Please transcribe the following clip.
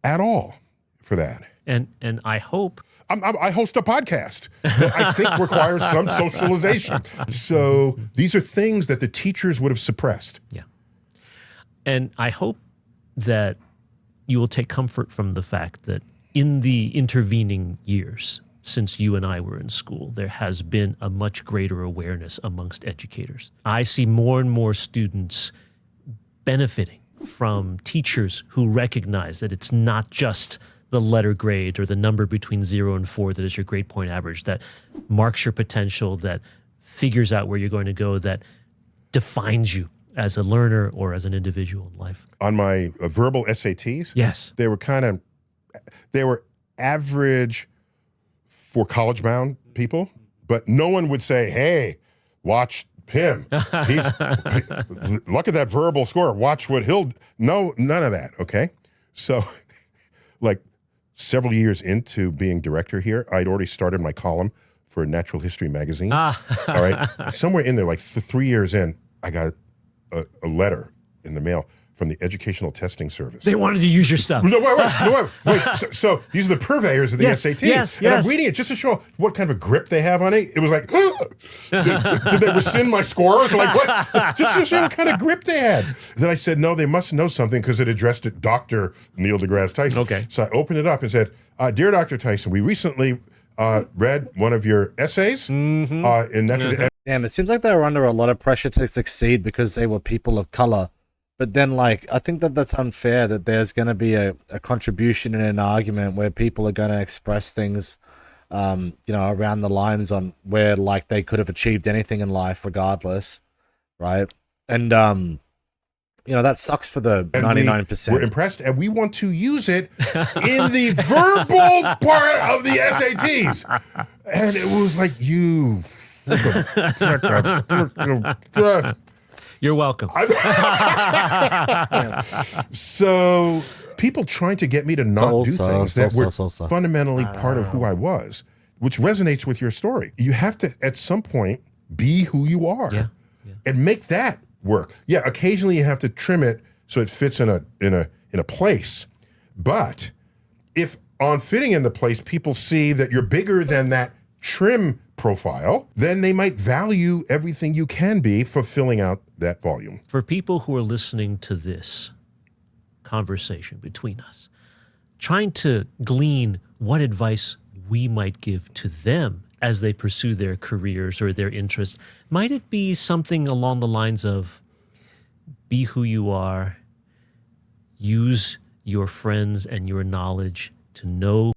at all for that. And I hope... I host a podcast that I think requires some socialization. So these are things that the teachers would have suppressed. Yeah. And I hope that you will take comfort from the fact that in the intervening years, since you and I were in school, there has been a much greater awareness amongst educators. I see more and more students benefiting from teachers who recognize that it's not just the letter grade or the number between 0 and 4 that is your grade point average, that marks your potential, that figures out where you're going to go, that defines you as a learner or as an individual in life. On my verbal SATs, yes, they were average for college-bound people, but no one would say, hey, watch him. Look at that verbal score. Watch what he'll... No, none of that, okay? So, like, several years into being director here, I'd already started my column for Natural History magazine. All right? Somewhere in there, like 3 years in, I got a letter in the mail from the Educational Testing Service. They wanted to use your stuff. No, wait. So these are the purveyors of the SAT. Yes. I'm reading it just to show what kind of a grip they have on it. It was like, did they rescind my scores? Like, what? Just to show what kind of grip they had. Then I said, no, they must know something because it addressed it Dr. Neil deGrasse Tyson. Okay. So I opened it up and said, Dear Dr. Tyson, we recently read one of your essays in Natural... Damn, it seems like they were under a lot of pressure to succeed because they were people of color. But then, like, I think that that's unfair that there's going to be a contribution in an argument where people are going to express things, you know, around the lines on where, like, they could have achieved anything in life regardless, right? And, you know, that sucks for the 99%. We're impressed, and we want to use it in the verbal part of the SATs. And it was like, you... You're welcome. So people trying to get me to not do things that were fundamentally part of who I was, which resonates with your story. You have to, at some point, be who you are and make that work. Yeah, occasionally you have to trim it so it fits in a place. But if on fitting in the place, people see that you're bigger than that trim profile, then they might value everything you can be for filling out that volume. For people who are listening to this conversation between us, trying to glean what advice we might give to them as they pursue their careers or their interests, might it be something along the lines of be who you are, use your friends and your knowledge to know